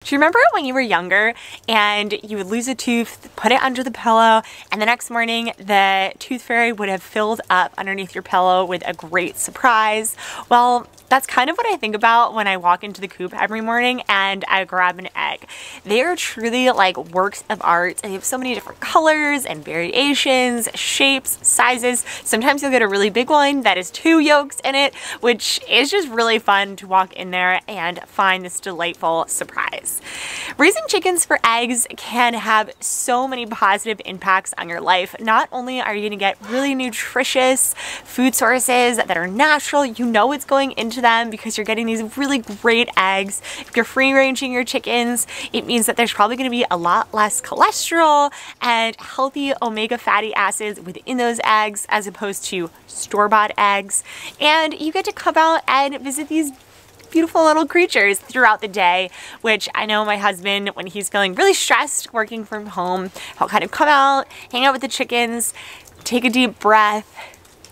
Do you remember when you were younger and you would lose a tooth, put it under the pillow, and the next morning the tooth fairy would have filled up underneath your pillow with a great surprise? Well, that's kind of what I think about when I walk into the coop every morning and I grab an egg. They are truly like works of art. They have so many different colors and variations, shapes, sizes. Sometimes you'll get a really big one that is 2 yolks in it, which is just really fun to walk in there and find this delightful surprise. Raising chickens for eggs can have so many positive impacts on your life. Not only are you going to get really nutritious food sources that are natural, you know it's going into them because you're getting these really great eggs. If you're free ranging your chickens, it means that there's probably going to be a lot less cholesterol and healthy omega fatty acids within those eggs as opposed to store-bought eggs. And you get to come out and visit these beautiful little creatures throughout the day, which I know my husband, when he's feeling really stressed working from home, he'll kind of come out, hang out with the chickens, take a deep breath.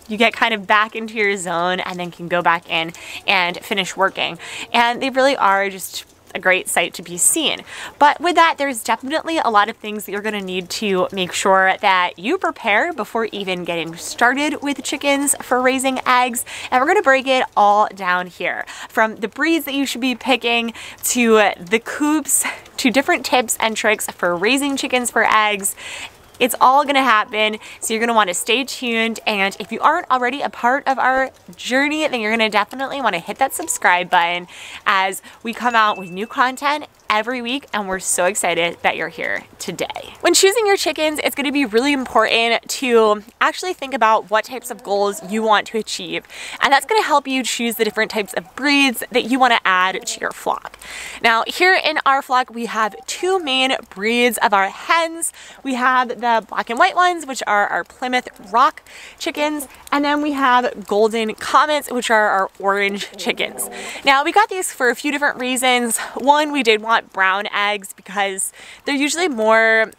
You get kind of back into your zone and then can go back in and finish working. And they really are just a great sight to be seen. But with that, there's definitely a lot of things that you're going to need to make sure that you prepare before even getting started with chickens for raising eggs. And we're going to break it all down here, from the breeds that you should be picking to the coops to different tips and tricks for raising chickens for eggs. It's all gonna happen, so you're gonna wanna stay tuned, and if you aren't already a part of our journey, then you're gonna definitely wanna hit that subscribe button as we come out with new content every week, and we're so excited that you're here today. When choosing your chickens, it's gonna be really important to actually think about what types of goals you want to achieve, and that's gonna help you choose the different types of breeds that you wanna add to your flock. Now, here in our flock, we have 2 main breeds of our hens. We have the black and white ones, which are our Plymouth Rock chickens, and then we have Golden Comets, which are our orange chickens. Now, we got these for a few different reasons. One, we did want brown eggs because they're usually more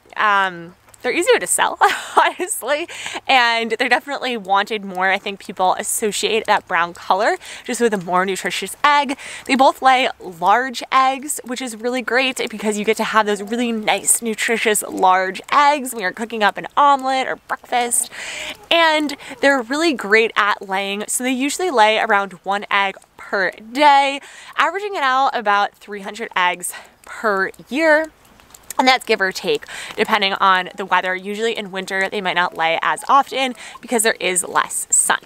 they're easier to sell, honestly, and they're definitely wanted more. I think people associate that brown color just with a more nutritious egg. They both lay large eggs, which is really great because you get to have those really nice, nutritious, large eggs when you're cooking up an omelet or breakfast. And they're really great at laying, so they usually lay around 1 egg per day, averaging it out about 300 eggs per year. And that's give or take, depending on the weather. Usually in winter, they might not lay as often because there is less sun.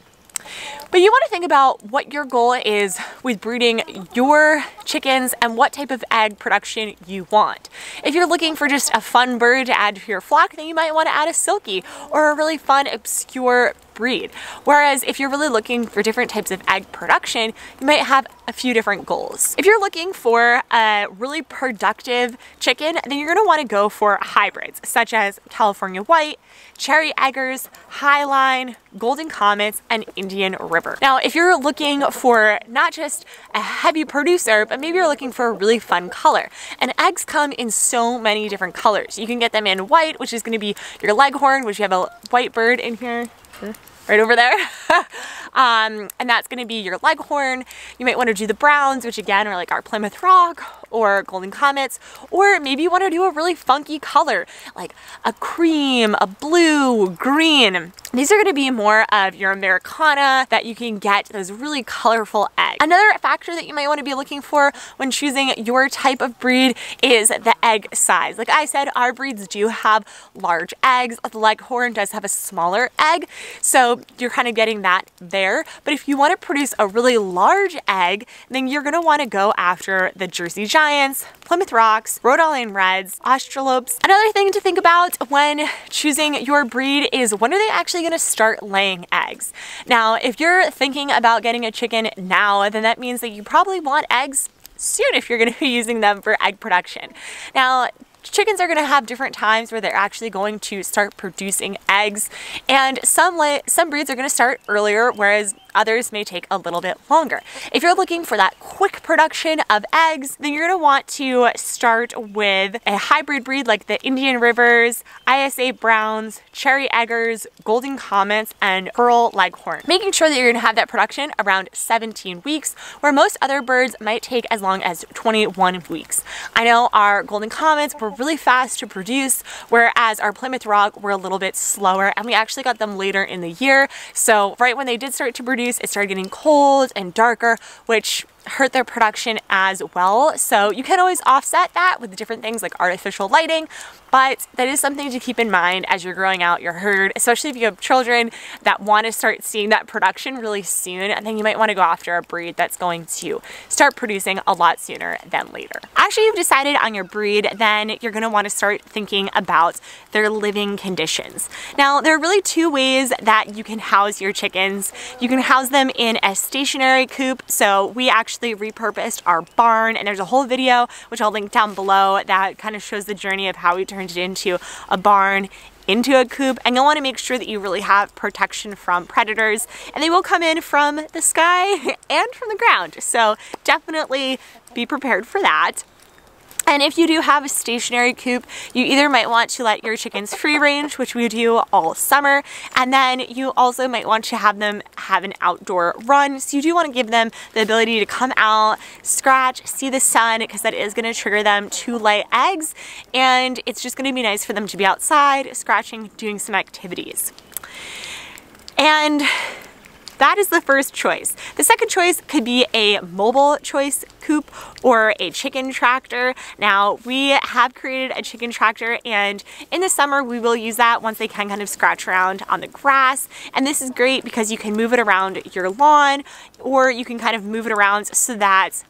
But you want to think about what your goal is with breeding your chickens and what type of egg production you want. If you're looking for just a fun bird to add to your flock, then you might want to add a silky or a really fun, obscure breed. Whereas if you're really looking for different types of egg production, you might have a few different goals. If you're looking for a really productive chicken, then you're going to want to go for hybrids such as California White, Cherry Eggers, Highline, Golden Comets, and Indian River. Now, if you're looking for not just a heavy producer, but maybe you're looking for a really fun color, and eggs come in so many different colors. You can get them in white, which is going to be your leghorn, which you have a white bird in here. Right over there. And that's going to be your leghorn. You might want to do the browns, which again are like our Plymouth Rock or Golden Comets, or maybe you want to do a really funky color like a cream, a blue, green. These are going to be more of your Americana that you can get those really colorful eggs. Another factor that you might want to be looking for when choosing your type of breed is the egg size. Like I said, our breeds do have large eggs. The leghorn does have a smaller egg, so you're kind of getting that there. But if you want to produce a really large egg, then you're going to want to go after the Jersey Giants, Plymouth Rocks, Rhode Island Reds, Australopes. Another thing to think about when choosing your breed is when are they actually going to start laying eggs? Now, if you're thinking about getting a chicken now, then that means that you probably want eggs soon if you're going to be using them for egg production. Now, chickens are going to have different times where they're actually going to start producing eggs, and some breeds are going to start earlier, whereas others may take a little bit longer. If you're looking for that quick production of eggs, then you're going to want to start with a hybrid breed like the Indian Rivers, ISA Browns, Cherry Eggers, Golden Comets, and Pearl Leghorn. Making sure that you're going to have that production around 17 weeks, where most other birds might take as long as 21 weeks. I know our Golden Comets were really fast to produce, whereas our Plymouth Rock were a little bit slower, and we actually got them later in the year. So right when they did start to produce, it started getting cold and darker, which hurt their production as well. So you can always offset that with different things like artificial lighting, but that is something to keep in mind as you're growing out your herd, especially if you have children that want to start seeing that production really soon, and then you might want to go after a breed that's going to start producing a lot sooner than later. After you've decided on your breed, then you're going to want to start thinking about their living conditions. Now, there are really two ways that you can house your chickens. You can house them in a stationary coop. So we actually repurposed our barn, and there's a whole video which I'll link down below that kind of shows the journey of how we turned it into a barn, into a coop, and you'll want to make sure that you really have protection from predators, and they will come in from the sky and from the ground. So definitely be prepared for that. And if you do have a stationary coop, you either might want to let your chickens free range, which we do all summer, and then you also might want to have them have an outdoor run. So you do want to give them the ability to come out, scratch, see the sun, because that is going to trigger them to lay eggs, and it's just going to be nice for them to be outside, scratching, doing some activities. And that is the first choice. The second choice could be a mobile choice coop or a chicken tractor. Now, we have created a chicken tractor, and in the summer we will use that once they can kind of scratch around on the grass. And this is great because you can move it around your lawn, or you can kind of move it around so that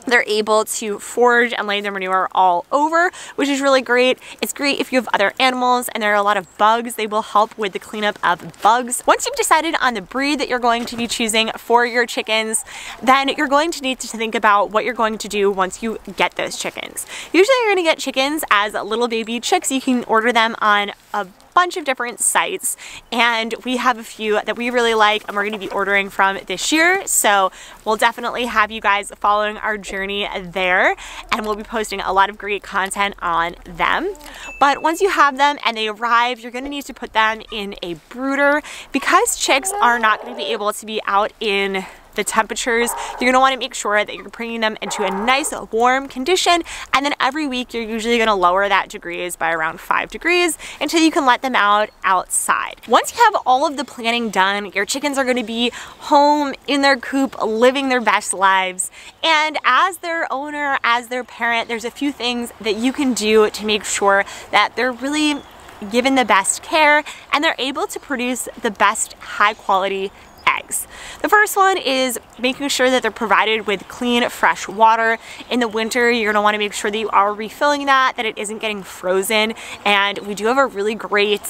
they're able to forage and lay their manure all over, which is really great. It's great if you have other animals and there are a lot of bugs. They will help with the cleanup of bugs. Once you've decided on the breed that you're going to be choosing for your chickens, then you're going to need to think about what you're going to do once you get those chickens. Usually you're going to get chickens as little baby chicks. You can order them on a bunch of different sites, and we have a few that we really like and we're going to be ordering from this year, so we'll definitely have you guys following our journey there, and we'll be posting a lot of great content on them. But once you have them and they arrive, you're going to need to put them in a brooder. Because chicks are not going to be able to be out in the temperatures, you're going to want to make sure that you're bringing them into a nice warm condition, and then every week you're usually going to lower that degrees by around 5 degrees until you can let them out outside. Once you have all of the planning done, your chickens are going to be home in their coop living their best lives, and as their owner, as their parent, there's a few things that you can do to make sure that they're really given the best care and they're able to produce the best high quality eggs. The first one is making sure that they're provided with clean, fresh water. In the winter, you're going to want to make sure that you are refilling that it isn't getting frozen. And we do have a really great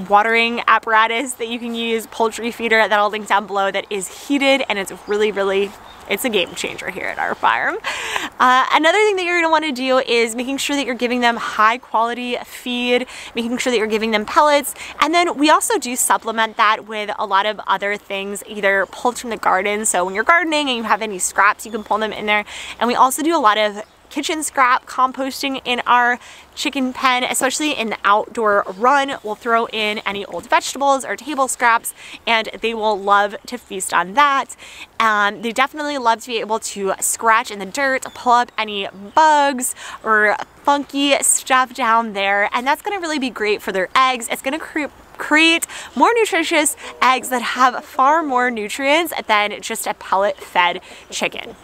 watering apparatus that you can use, poultry feeder, that I'll link down below, that is heated, and it's really it's a game changer here at our farm. Another thing that you're going to want to do is making sure that you're giving them high quality feed, making sure that you're giving them pellets, and then we also do supplement that with a lot of other things, either pulled from the garden. So when you're gardening and you have any scraps, you can pull them in there. And we also do a lot of kitchen scrap composting in our chicken pen, especially in the outdoor run. We'll throw in any old vegetables or table scraps, and they will love to feast on that. They definitely love to be able to scratch in the dirt, pull up any bugs or funky stuff down there, and that's going to really be great for their eggs. It's going to create more nutritious eggs that have far more nutrients than just a pellet fed chicken.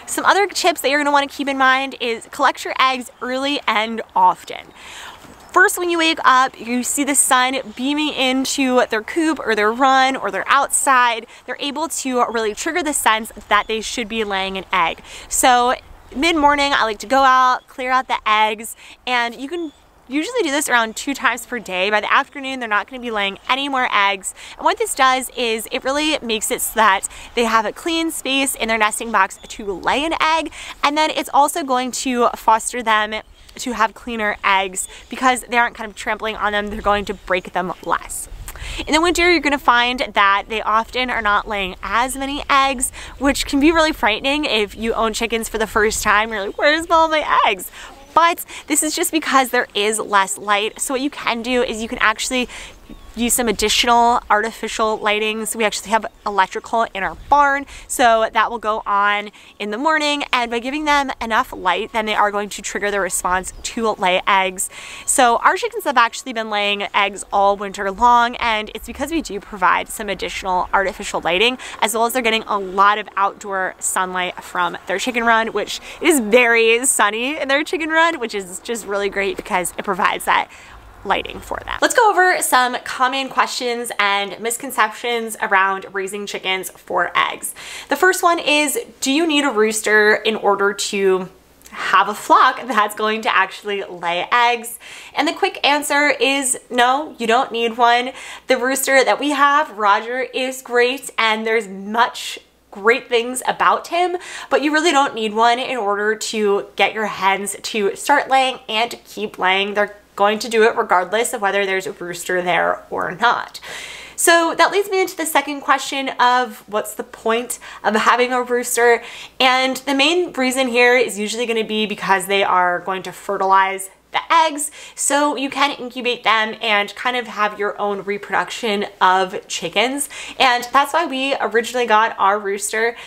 Some other tips that you're going to want to keep in mind is collect your eggs early and often. First, when you wake up, you see the sun beaming into their coop or their run or they're outside, they're able to really trigger the sense that they should be laying an egg. So mid-morning, I like to go out, clear out the eggs, and you can usually do this around 2 times per day. By the afternoon, they're not going to be laying any more eggs. And what this does is it really makes it so that they have a clean space in their nesting box to lay an egg. And then it's also going to foster them to have cleaner eggs because they aren't kind of trampling on them. They're going to break them less. In the winter, you're going to find that they often are not laying as many eggs, which can be really frightening if you own chickens for the first time. You're like, where's all my eggs? But this is just because there is less light. So what you can do is you can actually use some additional artificial lighting. So we actually have electrical in our barn, so that will go on in the morning, and by giving them enough light, then they are going to trigger their response to lay eggs. So our chickens have actually been laying eggs all winter long, and it's because we do provide some additional artificial lighting, as well as they're getting a lot of outdoor sunlight from their chicken run, which is very sunny in their chicken run, which is just really great because it provides that lighting for them. Let's go over some common questions and misconceptions around raising chickens for eggs. The first one is, do you need a rooster in order to have a flock that's going to actually lay eggs? And the quick answer is no, you don't need one. The rooster that we have, Roger, is great, and there's much great things about him, but you really don't need one in order to get your hens to start laying and to keep laying. They're going to do it regardless of whether there's a rooster there or not. So that leads me into the second question of what's the point of having a rooster? And the main reason here is usually going to be because they are going to fertilize the eggs, so you can incubate them and kind of have your own reproduction of chickens. And that's why we originally got our rooster.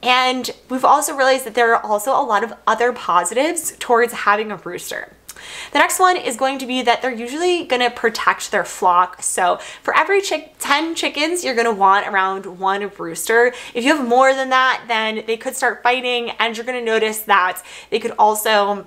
And we've also realized that there are also a lot of other positives towards having a rooster. The next one is going to be that they're usually going to protect their flock. So for every 10 chickens, you're going to want around 1 rooster. If you have more than that, then they could start fighting, and you're going to notice that they could also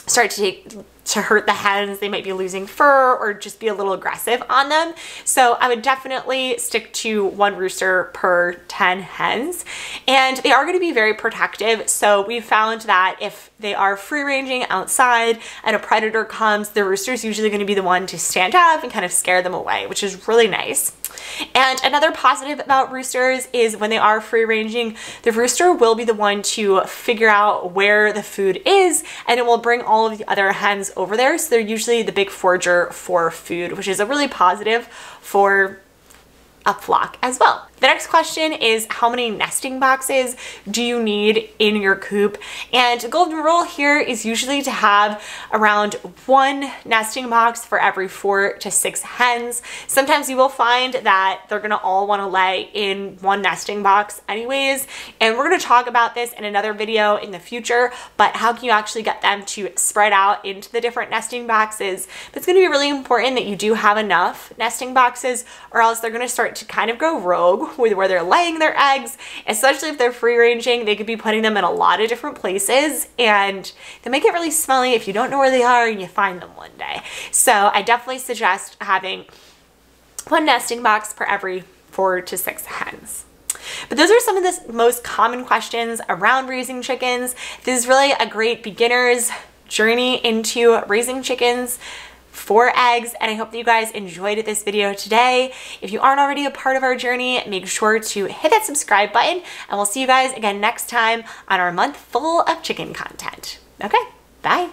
start to hurt the hens. They might be losing fur or just be a little aggressive on them. So I would definitely stick to 1 rooster per 10 hens. And they are going to be very protective. So we found that if they are free ranging outside and a predator comes, the rooster is usually going to be the one to stand up and kind of scare them away, which is really nice. And another positive about roosters is when they are free ranging, the rooster will be the one to figure out where the food is, and it will bring all of the other hens over there. So they're usually the big forager for food, which is a really positive for a flock as well. The next question is, how many nesting boxes do you need in your coop? And the golden rule here is usually to have around 1 nesting box for every 4 to 6 hens. Sometimes you will find that they're gonna all wanna lay in 1 nesting box anyways, and we're gonna talk about this in another video in the future, but how can you actually get them to spread out into the different nesting boxes? But it's gonna be really important that you do have enough nesting boxes, or else they're gonna start to kind of go rogue with where they're laying their eggs, especially if they're free ranging. They could be putting them in a lot of different places, and they make it really smelly if you don't know where they are and you find them one day. So I definitely suggest having 1 nesting box per every 4 to 6 hens. But those are some of the most common questions around raising chickens. This is really a great beginner's journey into raising chickens for eggs, and I hope that you guys enjoyed this video today. If you aren't already a part of our journey, make sure to hit that subscribe button, and we'll see you guys again next time on our month full of chicken content. Okay, bye.